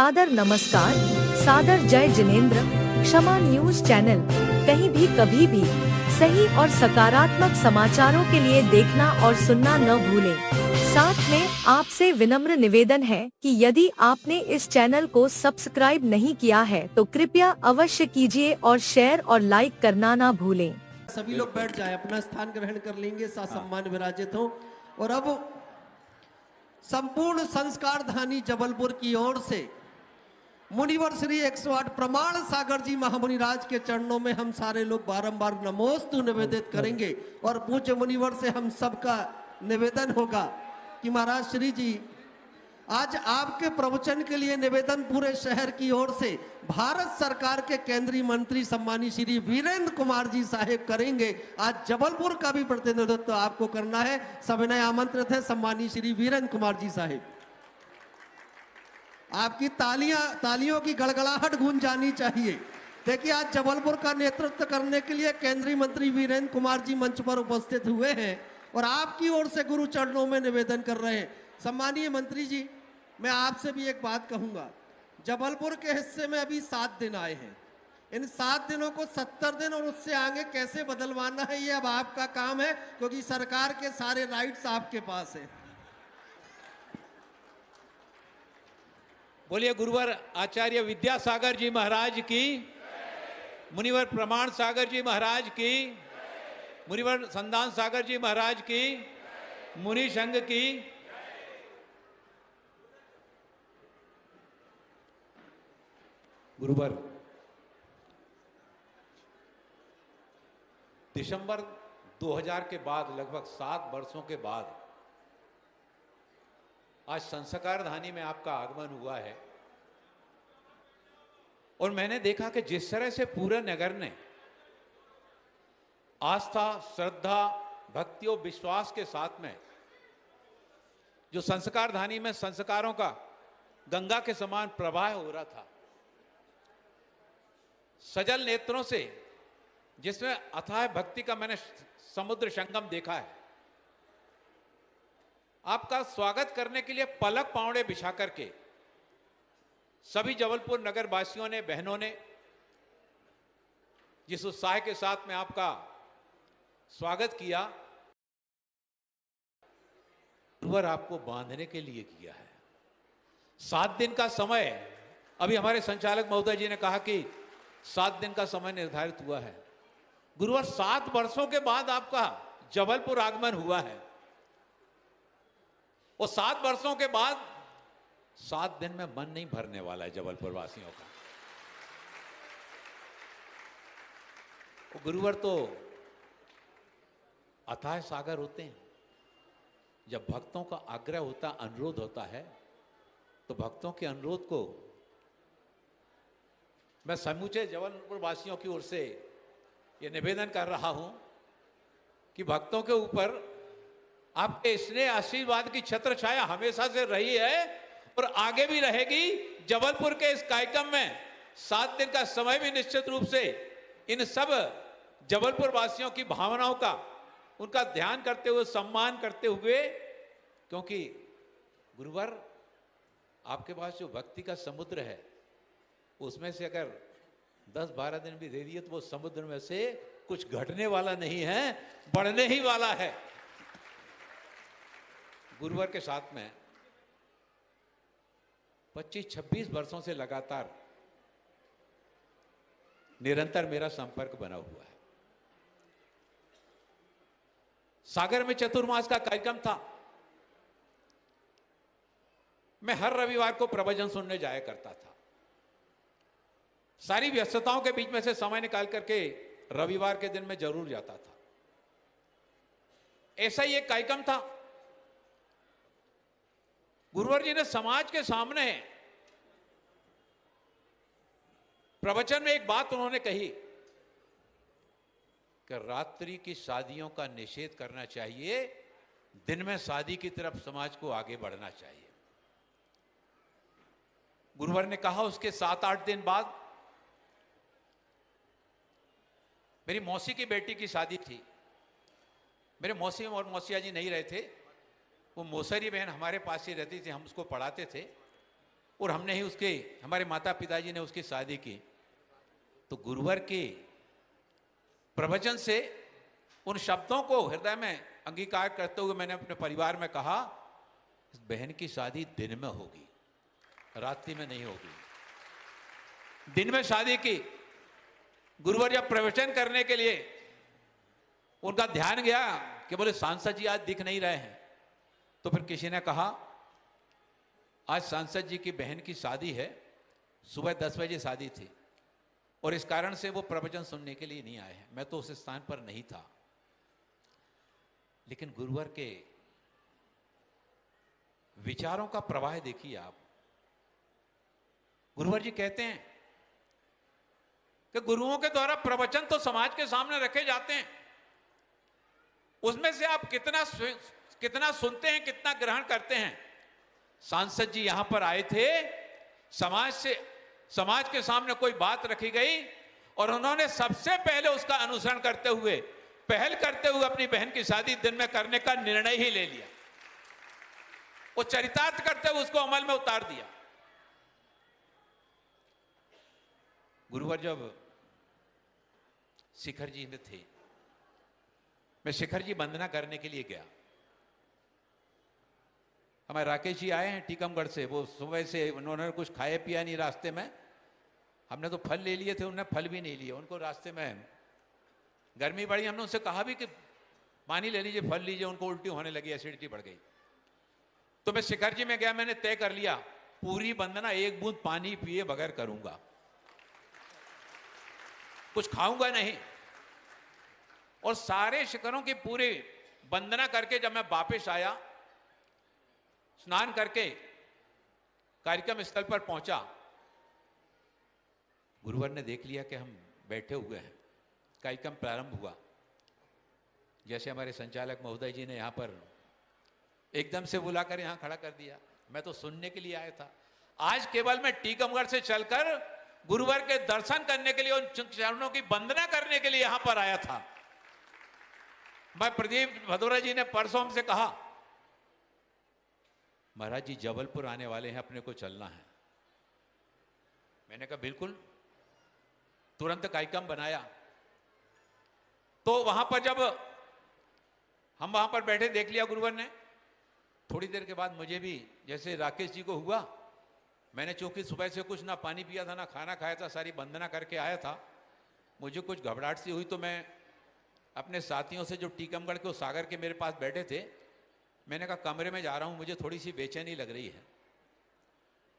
सादर नमस्कार, सादर जय जिनेंद्र। क्षमा न्यूज चैनल, कहीं भी कभी भी सही और सकारात्मक समाचारों के लिए देखना और सुनना न भूलें। साथ में आपसे विनम्र निवेदन है कि यदि आपने इस चैनल को सब्सक्राइब नहीं किया है तो कृपया अवश्य कीजिए और शेयर और लाइक करना ना भूलें। सभी लोग बैठ जाएं, अपना स्थान ग्रहण कर लेंगे, सम्मान विराजित हो। और अब संपूर्ण संस्कार धानी जबलपुर की ओर से मुनिवर श्री 108 प्रमाण सागर जी महामुनि राज के चरणों में हम सारे लोग बारंबार नमोस्तु निवेदित करेंगे। और पूज्य मुनिवर से हम सबका निवेदन होगा कि महाराज श्री जी, आज आपके प्रवचन के लिए निवेदन पूरे शहर की ओर से भारत सरकार के केंद्रीय मंत्री सम्मानी श्री वीरेंद्र कुमार जी साहेब करेंगे। आज जबलपुर का भी प्रतिनिधित्व आपको करना है। सविनय आमंत्रित है सम्मानी श्री वीरेंद्र कुमार जी साहेब। आपकी तालियों की गड़गड़ाहट गूंज जानी चाहिए। देखिए, आज जबलपुर का नेतृत्व करने के लिए केंद्रीय मंत्री वीरेंद्र कुमार जी मंच पर उपस्थित हुए हैं और आपकी ओर से गुरु चरणों में निवेदन कर रहे हैं। सम्मानीय मंत्री जी, मैं आपसे भी एक बात कहूंगा। जबलपुर के हिस्से में अभी 7 दिन आए हैं। इन 7 दिनों को 70 दिन और उससे आगे कैसे बदलवाना है, ये अब आपका काम है, क्योंकि सरकार के सारे राइट्स आपके पास हैं। बोलिए गुरुवर आचार्य विद्यासागर जी महाराज की, मुनिवर प्रमाण सागर जी महाराज की, मुनिवर संदान सागर जी महाराज की, मुनि संघ की। गुरुवर, दिसंबर 2000 के बाद लगभग 7 वर्षों के बाद आज संस्कार धानी में आपका आगमन हुआ है। और मैंने देखा कि जिस तरह से पूरे नगर ने आस्था, श्रद्धा, भक्ति और विश्वास के साथ में जो संस्कार धानी में संस्कारों का गंगा के समान प्रवाह हो रहा था, सजल नेत्रों से जिसमें अथाह भक्ति का मैंने समुद्र संगम देखा है, आपका स्वागत करने के लिए पलक पावड़े बिछा करके सभी जबलपुर नगर वासियों ने, बहनों ने जिस उत्साह के साथ में आपका स्वागत किया, गुरुवर आपको बांधने के लिए किया है। 7 दिन का समय, अभी हमारे संचालक महोदय जी ने कहा कि 7 दिन का समय निर्धारित हुआ है। गुरुवर, 7 वर्षों के बाद आपका जबलपुर आगमन हुआ है और 7 वर्षों के बाद 7 दिन में मन नहीं भरने वाला है जबलपुर वासियों का। गुरुवर तो अथाह सागर होते हैं। जब भक्तों का आग्रह होता, अनुरोध होता है, तो भक्तों के अनुरोध को मैं समूचे जबलपुर वासियों की ओर से यह निवेदन कर रहा हूं कि भक्तों के ऊपर आपके स्नेह आशीर्वाद की छत्र छाया हमेशा से रही है और आगे भी रहेगी। जबलपुर के इस कार्यक्रम में 7 दिन का समय भी निश्चित रूप से इन सब जबलपुर वासियों की भावनाओं का, उनका ध्यान करते हुए, सम्मान करते हुए, क्योंकि गुरुवर आपके पास जो भक्ति का समुद्र है, उसमें से अगर 10-12 दिन भी दे दिए तो वो समुद्र में से कुछ घटने वाला नहीं है, बढ़ने ही वाला है। गुरुवर के साथ में 25-26 वर्षों से लगातार निरंतर मेरा संपर्क बना हुआ है। सागर में चतुर्मास का कार्यक्रम था। मैं हर रविवार को प्रवचन सुनने जाया करता था। सारी व्यस्तताओं के बीच में से समय निकाल करके रविवार के दिन में जरूर जाता था। ऐसा ही एक कार्यक्रम था। गुरुवर जी ने समाज के सामने प्रवचन में एक बात उन्होंने कही कि रात्रि की शादियों का निषेध करना चाहिए, दिन में शादी की तरफ समाज को आगे बढ़ना चाहिए। गुरुवर ने कहा, उसके 7-8 दिन बाद मेरी मौसी की बेटी की शादी थी। मेरे मौसी और मौसिया जी नहीं रहे थे, वो मौसरी बहन हमारे पास ही रहती थी, हम उसको पढ़ाते थे। और हमने ही उसके, हमारे माता पिताजी ने उसकी शादी की। तो गुरुवर के प्रवचन से उन शब्दों को हृदय में अंगीकार करते हुए मैंने अपने परिवार में कहा, इस बहन की शादी दिन में होगी, रात्रि में नहीं होगी। दिन में शादी की। गुरुवर जब प्रवचन करने के लिए उनका ध्यान गया कि बोले सांसद जी आज दिख नहीं रहे हैं, तो फिर किसी ने कहा आज सांसद जी की बहन की शादी है, सुबह 10 बजे शादी थी और इस कारण से वो प्रवचन सुनने के लिए नहीं आए हैं। मैं तो उस स्थान पर नहीं था। लेकिन गुरुवर के विचारों का प्रवाह देखिए आप। गुरुवर जी कहते हैं कि गुरुओं के द्वारा प्रवचन तो समाज के सामने रखे जाते हैं, उसमें से आप कितना सुनते हैं, कितना ग्रहण करते हैं। सांसद जी यहां पर आए थे, समाज के सामने कोई बात रखी गई और उन्होंने सबसे पहले उसका अनुसरण करते हुए, पहल करते हुए अपनी बहन की शादी दिन में करने का निर्णय ही ले लिया। वो चरितार्थ करते हुए उसको अमल में उतार दिया। गुरुवर जब शिखर जी में थे, मैं शिखर जी वंदना करने के लिए गया। हमारे राकेश जी आए हैं टीकमगढ़ से, वो सुबह से उन्होंने कुछ खाया पिया नहीं रास्ते में। हमने तो फल ले लिए थे, उन्होंने फल भी नहीं लिए। उनको रास्ते में गर्मी बढ़ी, हमने उनसे कहा भी कि पानी ले लीजिए, फल लीजिए, उनको उल्टी होने लगी, एसिडिटी बढ़ गई। तो मैं शिखर जी में गया, मैंने तय कर लिया पूरी वंदना एक बूंद पानी पिए बगैर करूंगा, कुछ खाऊंगा नहीं। और सारे शिखरों की पूरी वंदना करके जब मैं वापस आया, स्नान करके कार्यक्रम स्थल पर पहुंचा, गुरुवर ने देख लिया कि हम बैठे हुए हैं। कार्यक्रम प्रारंभ हुआ। जैसे हमारे संचालक महोदय जी ने यहां पर एकदम से बुलाकर यहां खड़ा कर दिया। मैं तो सुनने के लिए आया था। आज केवल मैं टीकमगढ़ से चलकर गुरुवर के दर्शन करने के लिए, उन चरणों की वंदना करने के लिए यहां पर आया था। मैं प्रदीप भदौरा जी ने परसों हमसे कहा, महाराज जी जबलपुर आने वाले हैं, अपने को चलना है। मैंने कहा बिल्कुल। तुरंत कार्यक्रम बनाया। तो वहां पर जब हम वहां पर बैठे, देख लिया गुरुवर ने। थोड़ी देर के बाद मुझे भी जैसे राकेश जी को हुआ, मैंने चूंकि सुबह से कुछ ना पानी पिया था ना खाना खाया था, सारी वंदना करके आया था, मुझे कुछ घबराहट सी हुई। तो मैं अपने साथियों से जो टीकमगढ़ के सागर के मेरे पास बैठे थे, मैंने कहा कमरे में जा रहा हूं, मुझे थोड़ी सी बेचैनी लग रही है।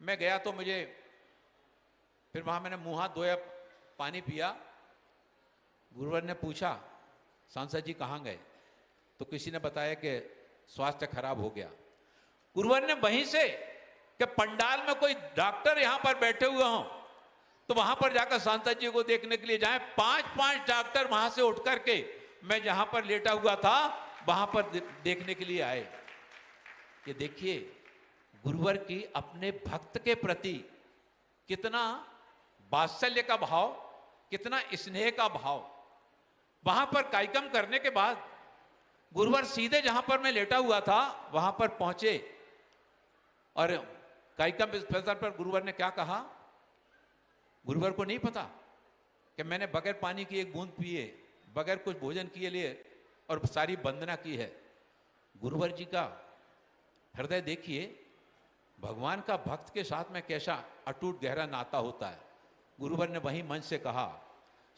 मैं गया तो मुझे फिर वहां मैंने मुंह हाथ धोया, पानी पिया। गुरुवर ने पूछा सांसद जी कहाँ गए, तो किसी ने बताया कि स्वास्थ्य खराब हो गया। गुरुवर ने वहीं से कि पंडाल में कोई डॉक्टर यहां पर बैठे हुए हों तो वहां पर जाकर सांसद जी को देखने के लिए जाए। 5-5 डॉक्टर वहां से उठ करके मैं जहां पर लेटा हुआ था वहां पर देखने के लिए आए। ये देखिए गुरुवर की अपने भक्त के प्रति कितना वात्सल्य का भाव, कितना स्नेह का भाव। वहां पर कार्यक्रम करने के बाद गुरुवर सीधे जहां पर मैं लेटा हुआ था वहां पर पहुंचे और कार्यक्रम स्थल पर गुरुवर ने क्या कहा, गुरुवर को नहीं पता कि मैंने बगैर पानी की एक बूंद पिए, बगैर कुछ भोजन किए लिए और सारी वंदना की है। गुरुवर जी का हृदय देखिए, भगवान का भक्त के साथ में कैसा अटूट गहरा नाता होता है। गुरुवर ने वहीं मंच से कहा,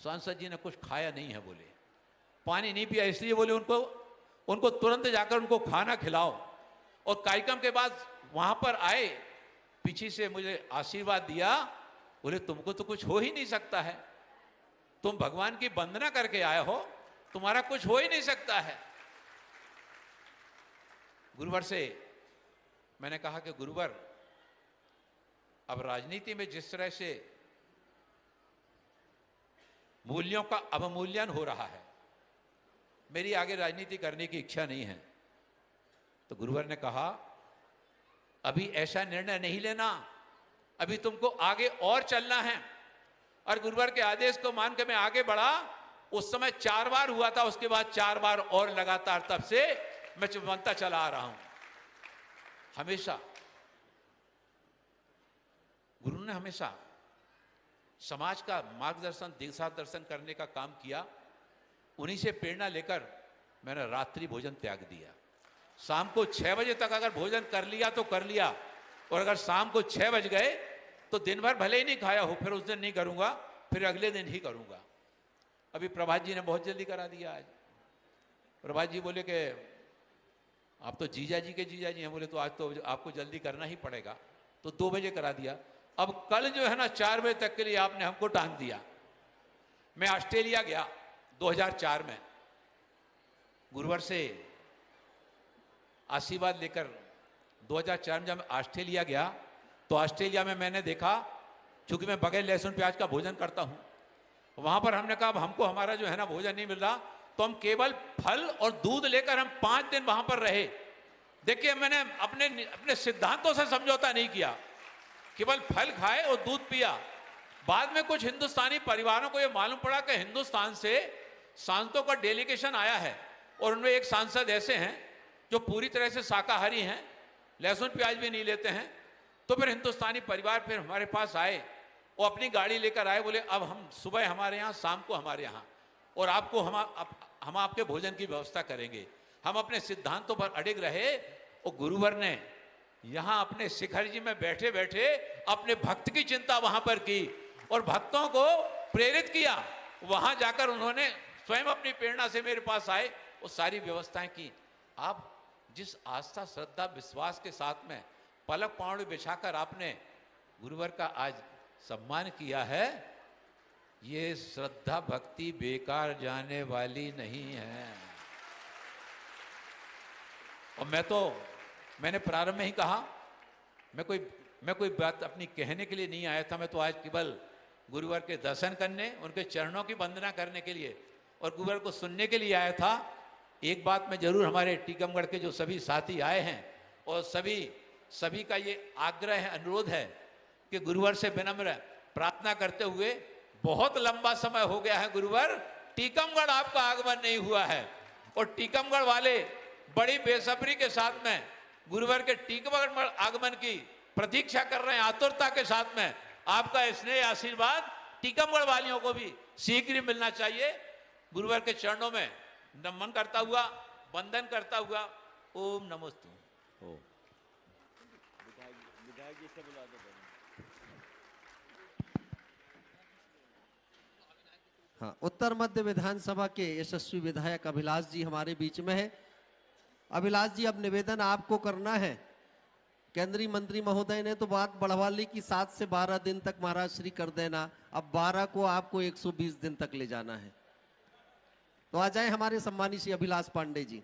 सांसद जी ने कुछ खाया नहीं है, बोले पानी नहीं पिया, इसलिए बोले उनको तुरंत जाकर उनको खाना खिलाओ। और कार्यक्रम के बाद वहां पर आए, पीछे से मुझे आशीर्वाद दिया, बोले तुमको तो कुछ हो ही नहीं सकता है, तुम भगवान की वंदना करके आए हो, तुम्हारा कुछ हो ही नहीं सकता है। गुरुवर से मैंने कहा कि गुरुवर अब राजनीति में जिस तरह से मूल्यों का अवमूल्यन हो रहा है, मेरी आगे राजनीति करने की इच्छा नहीं है। तो गुरुवर ने कहा अभी ऐसा निर्णय नहीं लेना, अभी तुमको आगे और चलना है। और गुरुवर के आदेश को मान के मैं आगे बढ़ा। उस समय 4 बार हुआ था, उसके बाद 4 बार और लगातार, तब से मैं बनता चला आ रहा हूं। हमेशा गुरु ने हमेशा समाज का मार्गदर्शन, दिशा दर्शन करने का काम किया। उन्हीं से प्रेरणा लेकर मैंने रात्रि भोजन त्याग दिया। शाम को 6 बजे तक अगर भोजन कर लिया तो कर लिया, और अगर शाम को 6 बज गए तो दिन भर भले ही नहीं खाया हो, फिर उस दिन नहीं करूंगा, फिर अगले दिन ही करूंगा। अभी प्रभात जी ने बहुत जल्दी करा दिया। आज प्रभात जी बोले कि आप तो जीजा जी के जीजा जी हैं, बोले तो आज तो आपको जल्दी करना ही पड़ेगा, तो 2 बजे करा दिया। अब कल जो है ना 4 बजे तक के लिए आपने हमको टांग दिया। मैं ऑस्ट्रेलिया गया 2004 में, गुरुवार से आशीर्वाद लेकर 2004 में जब मैं ऑस्ट्रेलिया गया तो ऑस्ट्रेलिया में मैंने देखा, चूंकि मैं बगैर लहसुन प्याज का भोजन करता हूं, वहां पर हमने कहा अब हमको हमारा जो है ना भोजन नहीं मिल रहा, तो हम केवल फल और दूध लेकर हम 5 दिन वहां पर रहे। देखिए मैंने अपने सिद्धांतों से समझौता नहीं किया, केवल फल खाए और दूध पिया। बाद में कुछ हिंदुस्तानी परिवारों को यह मालूम पड़ा कि हिंदुस्तान से सांसदों का डेलीगेशन आया है, और उनमें एक सांसद ऐसे हैं जो पूरी तरह से शाकाहारी हैं, लहसुन प्याज भी नहीं लेते हैं। तो फिर हिंदुस्तानी परिवार फिर हमारे पास आए, वो अपनी गाड़ी लेकर आए, बोले अब हम सुबह हमारे यहाँ, शाम को हमारे यहाँ, और आपको हम आपके भोजन की व्यवस्था करेंगे। हम अपने सिद्धांतों पर अडिग रहे, और गुरुवर ने यहाँ अपने शिखर जी में बैठे बैठे अपने भक्त की चिंता वहां पर की और भक्तों को प्रेरित किया। वहां जाकर उन्होंने स्वयं अपनी प्रेरणा से मेरे पास आए और सारी व्यवस्थाएं की। आप जिस आस्था, श्रद्धा, विश्वास के साथ में पलक पावड़ बिछाकर आपने गुरुवर का आज सम्मान किया है, ये श्रद्धा भक्ति बेकार जाने वाली नहीं है। और मैंने प्रारंभ में ही कहा, मैं कोई बात अपनी कहने के लिए नहीं आया था। मैं तो आज केवल गुरुवर के दर्शन करने, उनके चरणों की वंदना करने के लिए और गुरुवर को सुनने के लिए आया था। एक बात मैं जरूर, हमारे टीकमगढ़ के जो सभी साथी आए हैं और सभी का ये आग्रह है, अनुरोध है कि गुरुवर से विनम्र प्रार्थना करते हुए, बहुत लंबा समय हो गया है गुरुवर, टीकमगढ़ आपका आगमन नहीं हुआ है, और टीकमगढ़ वाले बड़ी बेसब्री के साथ में गुरुवर के टीकमगढ़ आगमन की प्रतीक्षा कर रहे हैं, आतुरता के साथ में। आपका स्नेह आशीर्वाद टीकमगढ़ वालियों को भी शीघ्र मिलना चाहिए। गुरुवर के चरणों में नमन करता हुआ, वंदन करता हुआ, ओम नमोस्तु। हाँ, उत्तर मध्य विधानसभा के यशस्वी विधायक अभिलाष जी हमारे बीच में है। अभिलाष जी, अब निवेदन आपको करना है। केंद्रीय मंत्री महोदय ने तो बात बढ़वा ली कि 7 से 12 दिन तक महाराज श्री कर देना, अब 12 को आपको 120 दिन तक ले जाना है। तो आ जाए हमारे सम्मानित श्री अभिलाष पांडे जी।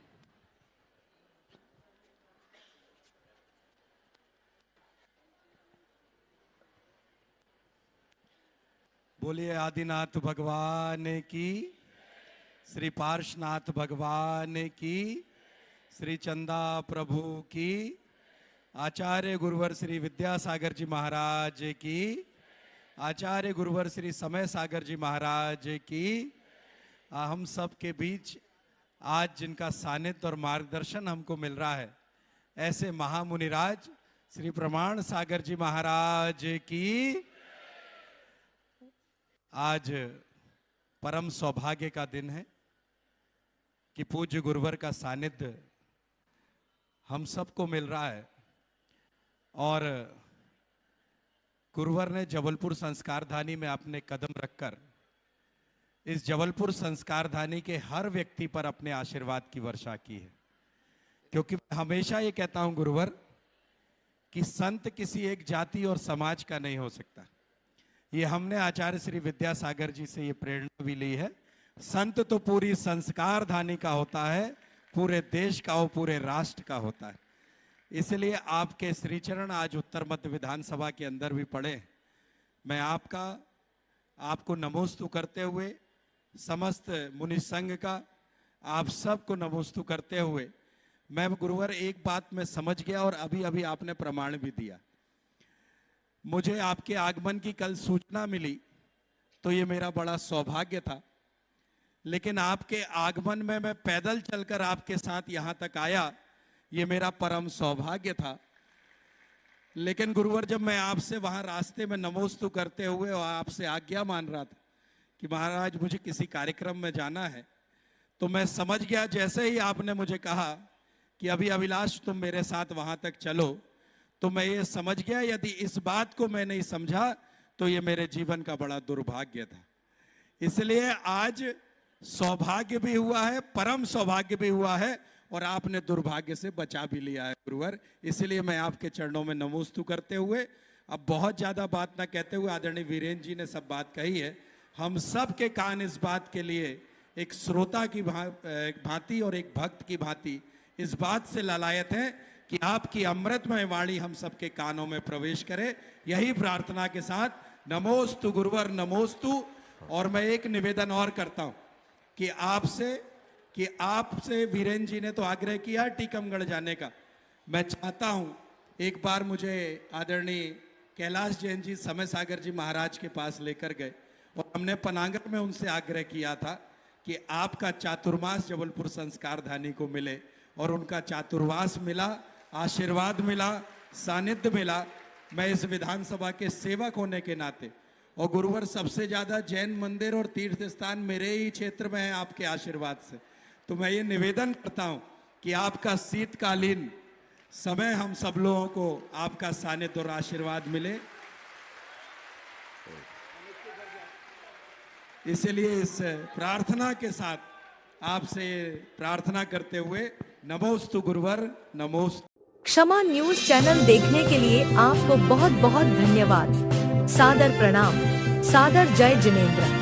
बोलिए आदिनाथ भगवान की, श्री पार्श्वनाथ भगवान की, श्री चंदा प्रभु की, आचार्य गुरुवर श्री विद्यासागर जी महाराज की, आचार्य गुरुवर श्री समय सागर जी महाराज की। हम सब के बीच आज जिनका सानिध्य और मार्गदर्शन हमको मिल रहा है, ऐसे महामुनिराज श्री प्रमाण सागर जी महाराज की। आज परम सौभाग्य का दिन है कि पूज्य गुरुवर का सानिध्य हम सबको मिल रहा है, और गुरुवर ने जबलपुर संस्कारधानी में अपने कदम रखकर इस जबलपुर संस्कारधानी के हर व्यक्ति पर अपने आशीर्वाद की वर्षा की है। क्योंकि मैं हमेशा ये कहता हूं गुरुवर कि संत किसी एक जाति और समाज का नहीं हो सकता। ये हमने आचार्य श्री विद्यासागर जी से ये प्रेरणा भी ली है। संत तो पूरी संस्कारधानी का होता है, पूरे देश का हो, पूरे राष्ट्र का होता है। इसलिए आपके श्रीचरण आज उत्तर मध्य विधानसभा के अंदर भी पड़े। मैं आपको नमोस्तु करते हुए, समस्त मुनि संघ का आप सबको नमोस्तु करते हुए, मैं गुरुवर एक बात में समझ गया और अभी अभी आपने प्रमाण भी दिया। मुझे आपके आगमन की कल सूचना मिली तो ये मेरा बड़ा सौभाग्य था, लेकिन आपके आगमन में मैं पैदल चलकर आपके साथ यहां तक आया, ये मेरा परम सौभाग्य था। लेकिन गुरुवर जब मैं आपसे वहां रास्ते में नमोस्तु करते हुए और आपसे आज्ञा मान रहा था कि महाराज मुझे किसी कार्यक्रम में जाना है, तो मैं समझ गया जैसे ही आपने मुझे कहा कि अभी अभिलाष तुम मेरे साथ वहां तक चलो, तो मैं ये समझ गया यदि इस बात को मैं नहीं समझा तो ये मेरे जीवन का बड़ा दुर्भाग्य था। इसलिए आज सौभाग्य भी हुआ है, परम सौभाग्य भी हुआ है और आपने दुर्भाग्य से बचा भी लिया है गुरुवर। इसलिए मैं आपके चरणों में नमोस्तु करते हुए, अब बहुत ज्यादा बात ना कहते हुए, आदरणीय वीरेंद्र जी ने सब बात कही है, हम सब के कान इस बात के लिए एक श्रोता की भांति और एक भक्त की भांति इस बात से लालायत है कि आपकी अमृतमय वाणी हम सबके कानों में प्रवेश करे। यही प्रार्थना के साथ नमोस्तु गुरुवर नमोस्तु। और मैं एक निवेदन और करता हूं कि आपसे वीरेंद्र जी ने तो आग्रह किया टीकमगढ़ जाने का, मैं चाहता हूं एक बार मुझे आदरणीय कैलाश जैन जी समय सागर जी महाराज के पास लेकर गए और हमने पनागर में उनसे आग्रह किया था कि आपका चातुर्मास जबलपुर संस्कारधानी को मिले, और उनका चातुर्मास मिला, आशीर्वाद मिला, सानिध्य मिला। मैं इस विधानसभा के सेवक होने के नाते, और गुरुवर सबसे ज्यादा जैन मंदिर और तीर्थ स्थान मेरे ही क्षेत्र में है आपके आशीर्वाद से, तो मैं ये निवेदन करता हूं कि आपका शीतकालीन समय हम सब लोगों को आपका सानिध्य और आशीर्वाद मिले। इसलिए इस प्रार्थना के साथ आपसे प्रार्थना करते हुए नमोस्तु गुरुवर नमोस्तु। क्षमा न्यूज चैनल देखने के लिए आपको बहुत बहुत धन्यवाद। सादर प्रणाम। सादर जय जिनेंद्र।